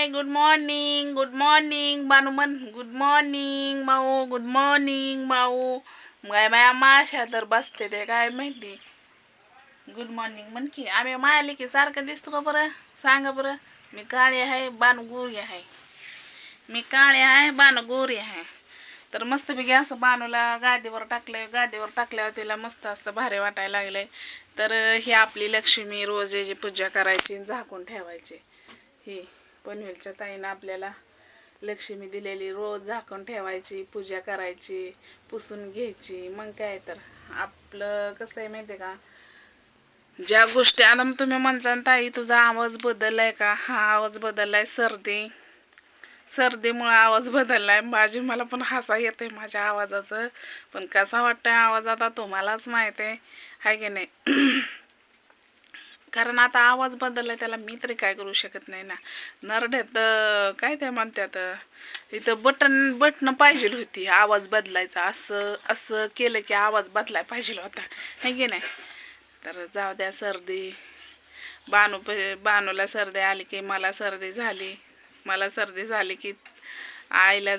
हाय, good morning, good morning बानू म्हण. Good morning माऊ, good morning माऊ. काय माया माशा तर बसते ते काय माहिती. गुड मॉर्निंग म्हण की. आम्ही मायाली की सारखं दिसतो का बरं? सांगा बरं. मी काळी आहे, बानू गोरी आहे. मी काळी आहे, बानू गोरी आहे. तर मस्तपैकी असं बानूला गादीवर टाकलंय. गादीवर टाकल्यावर तिला मस्त असं भारी वाटायला लागलंय. तर ही आपली लक्ष्मी रोज याची पूजा करायची, झाकून ठेवायची. ही पनवेलच्या ताईनं आपल्याला लक्ष्मी दिलेली, रोज झाकून ठेवायची, पूजा करायची, पुसून घ्यायची. मग काय तर आपलं कसं आहे माहिती आहे का, ज्या गोष्टी आता तुम्ही म्हणता ताई तुझा आवाज बदललाय का? हा आवाज बदललाय, सर्दीमुळे आवाज बदललाय. मला पण हसा येते माझ्या आवाजाचं, पण कसा वाटतंय आवाज आता तुम्हालाच माहित आहे की नाही. कारण आता आवाज बदलला, त्याला मी तरी काय करू शकत नाही ना. नरड्यात काय ते म्हणतात, इथं बटन पाहिजे होती आवाज बदलायचा. असं असं केलं की आवाज बदलाय पाहिजे होता, है की नाही. तर जाऊ द्या. बानूला सर्दी आली की मला सर्दी झाली. मला सर्दी झाली की आईला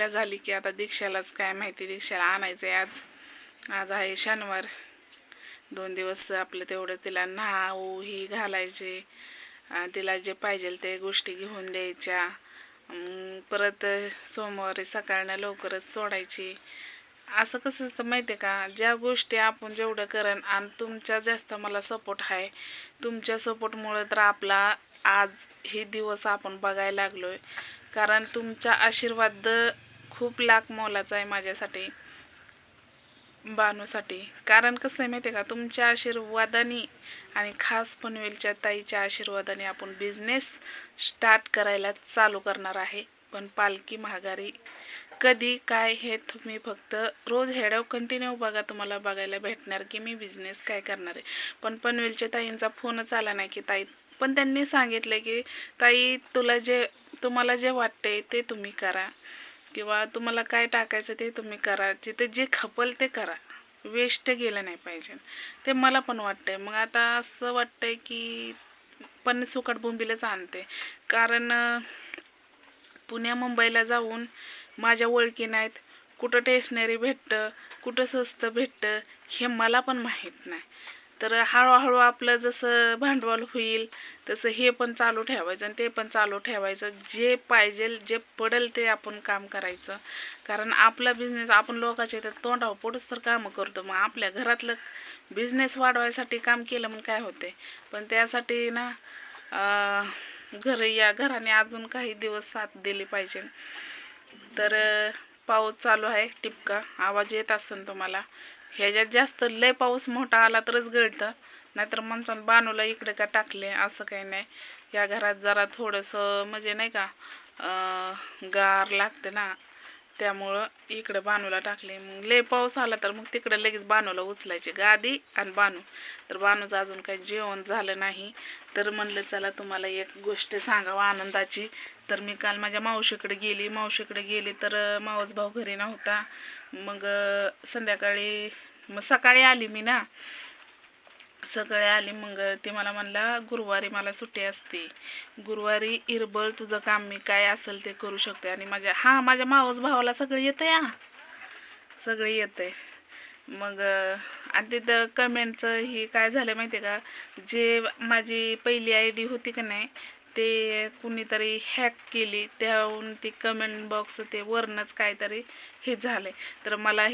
झाली की आता दीक्षालाच काय माहिती. दीक्षाला आणायचं आहे आज आहे शनिवार. 2 दिवस आपलं तेवढं तिला नाव ही घालायचे, तिला जे पाहिजे ते गोष्टी घेऊन द्यायच्या. परत सोमवारी सकाळनं लवकरच सोडायची. असं कसं असतं माहिती आहे का, ज्या गोष्टी आपण जेवढं करण, आणि तुमचा जास्त मला सपोर्ट आहे. तुमच्या सपोर्टमुळे तर आपला आज हे दिवस आपण बघायला लागलोय. कारण तुमचा आशीर्वाद खूप लाख मोलाचा आहे माझ्यासाठी, बानूसाठी. कारण कसं आहे माहिती आहे का, तुमच्या आशीर्वादाने आणि खास पनवेलच्या ताईच्या आशीर्वादाने आपण बिझनेस स्टार्ट करायला चालू करणार आहे. पण पालखी महागारी कधी काय हे तुम्ही फक्त रोज हेड्याव कंटिन्यू बघा, तुम्हाला बघायला भेटणार की मी बिझनेस काय करणार आहे. पण पनवेलच्या ताईंचा फोनच आला नाही की ताई, पण त्यांनी सांगितलं की ताई तुम्हाला जे वाटते ते तुम्ही करा, किंवा तुम्हाला काय टाकायचं ते तुम्ही करा, जिथे जे खपल ते करा, वेस्ट गेलं नाही पाहिजे. ते मला पण वाटतंय. मग आता असं वाटतंय की पण सुकट बोंबीलच आणते. कारण पुण्या मुंबईला जाऊन माझ्या ओळखी नाहीत. कुठं टेशनरी भेटतं, कुठं स्वस्त भेटतं हे मला पण माहीत नाही. तर हळूहळू आपलं जसं भांडवल होईल तसं हे पण चालू ठेवायचं आणि ते पण चालू ठेवायचं. जे पाहिजे जे पडेल ते आपण काम करायचं. कारण आपला बिझनेस आपण लोकांच्या इथं तोंडावर पोटच तर कामं करतो. मग आपल्या घरातलं बिझनेस वाढवायसाठी काम केलं मग काय होते. पण त्यासाठी ना घराने अजून काही दिवस साथ दिली पाहिजे. तर पाऊस चालू आहे टिपका, आवाज येत असेल तुम्हाला. ह्याच्यात जास्त लय पाऊस मोठा आला तरच गळतं, नाहीतर माणसानं बानूला इकडे का टाकले असं काही नाही. या घरात जरा थोडंसं म्हणजे नाही का गार लागते ना, त्यामुळं इकडं बानूला टाकले. मग लय पाऊस आला तर मग तिकडं लगेच बानूला उचलायची, गादी आणि बानू. तर बानूचं अजून काही जेवण झालं नाही. तर म्हणलं चला तुम्हाला एक गोष्ट सांगावं आनंदाची. तर मी काल माझ्या मावशीकडे गेली तर मावस भाऊ घरी नव्हता. मग सकाळी आली मी ना, सकाळी आली. मग ती मला म्हणला गुरुवारी मला सुट्टी असते, गुरुवारी इरबळ तुझं काम मी काय असेल ते करू शकते. आणि माझ्या मावस भावाला सगळं येतं सगळं येतंय. मग आणि तिथं कमेंटचं ही काय झालं माहिती आहे का, जे माझी पहिली ID होती का नाही ते कुणीतरी हॅक केली, त्याहून ती कमेंट बॉक्स ते वरनंच काहीतरी हे झालं. तर मला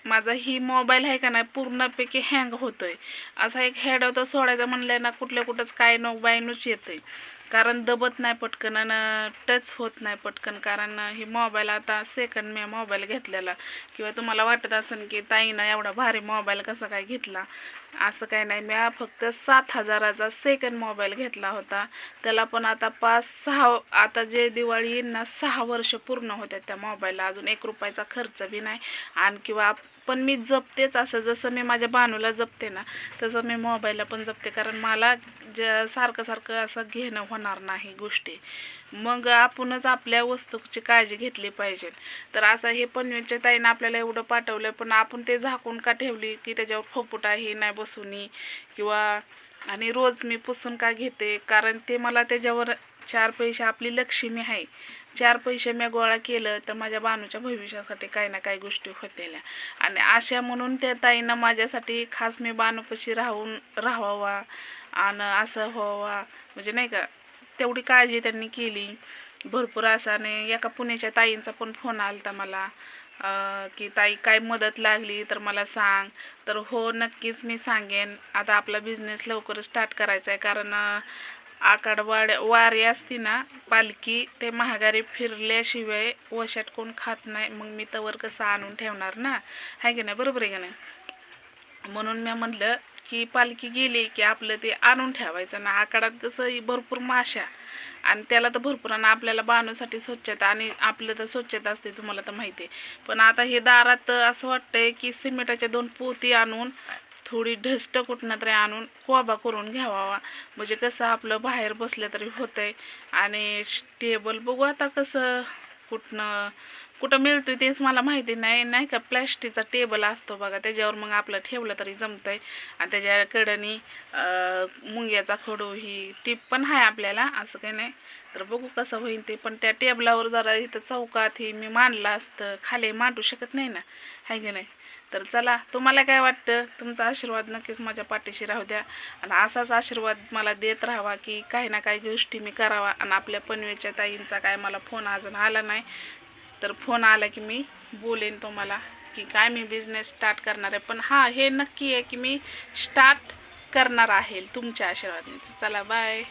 माझा ही मोबाईल आहे का नाही पूर्णपैकी हँग होतोय. असा एक हेड होता सोडायचा म्हणलं ना, कुठंच काय बायनूच येतंय. कारण दबत नाही पटकन आणि टच होत नाही पटकन. कारण ही मोबाईल आता सेकंड मी मोबाईल घेतलेला. किंवा तुम्हाला वाटत असेल की ताईनं एवढा भारी मोबाईल कसा काय घेतला, असं काय नाही. मी फक्त 7,000चा सेकंड मोबाईल घेतला होता. त्याला पण आता 5-6 आता जे दिवाळी येईल ना 6 वर्ष पूर्ण होत्या त्या मोबाईलला. अजून 1 रुपयाचा खर्च बी नाही. आणि किंवा पण मी जपतेच, असं जसं मी माझ्या बानूला जपते ना तसं मी मोबाईलला पण जपते. कारण मला सारखं असं घेणं होणार नाही गोष्टी. मग आपणच आपल्या वस्तूची काळजी घेतली पाहिजे. तर असं हे पनवेलच्या ताईनं आपल्याला एवढं पाठवलं, पण आपण ते झाकून का ठेवली की त्याच्यावर फपुटा ही नाही बसूनी, किंवा आणि रोज मी पुसून का घेते कारण ते मला त्याच्यावर 4 पैसे आपली लक्ष्मी आहे. 4 पैसे मी गोळा केलं तर माझ्या बानूच्या भविष्यासाठी काही ना काही गोष्टी होतेल्या. आणि अशा म्हणून त्या ताईनं माझ्यासाठी खास मी बानूपाशी राहावा आणि असं व्हावा म्हणजे नाही का, तेवढी काळजी त्यांनी केली भरपूर असं. आणि एका पुण्याच्या ताईंचा पण फोन आला होता मला की ताई काय मदत लागली तर मला सांग. तर हो नक्कीच मी सांगेन. आता आपला बिझनेस लवकरच स्टार्ट करायचा आहे, कारण वारी असती ना पालखी, ते महागारी फिरल्याशिवाय वशात कोण खात नाही. मग मी तवर कसं आणून ठेवणार ना, आहे की नाही, बरोबर आहे का नाही. म्हणून मी म्हटलं की पालखी गेली की आपलं ते आणून ठेवायचं ना. आकाडात कसं भरपूर माशा आणि त्याला तर भरपूर, आणि आपल्याला बाणूसाठी स्वच्छता, आणि आपलं तर स्वच्छता असते तुम्हाला तर माहिती आहे. पण आता हे दारात असं वाटतंय की सिमेंटाच्या 2 पोती आणून, थोडी ढस्ट कुठनं तरी आणून कोबा करून घ्यावा, म्हणजे कसं आपलं बाहेर बसलं तरी होतंय. आणि टेबल बघू आता कसं कुठं मिळतोय तेच मला माहिती नाही. नाही का प्लॅस्टिकचा टेबल असतो बघा, त्याच्यावर मग आपलं ठेवलं तरी जमतंय. आणि त्याच्या कडेनी मुंग्याचा खडू ही टीप पण आहे आपल्याला, असं काही नाही. तर बघू कसं होईल ते. पण त्या टेबलावर जरा इथं चौकात ही मी मांडलं असतं, खाली मांडू शकत नाही ना, आहे की नाही. तर चला, तुम्हाला काय वाटतं? तुमचा आशीर्वाद नक्कीच माझ्या पाठीशी राहू द्या. आणि असाच आशीर्वाद मला देत राहावा की काही ना काही गोष्टी मी करावा. आणि आपल्या पनवेच्या ताईंचा काय मला फोन अजून आला नाही, तर फोन आला की मी बोलेन तुम्हाला की काय मी बिझनेस स्टार्ट करणार आहे. पण हां, हे नक्की आहे की मी स्टार्ट करणार आहे तुमच्या आशीर्वादाने. चला बाय.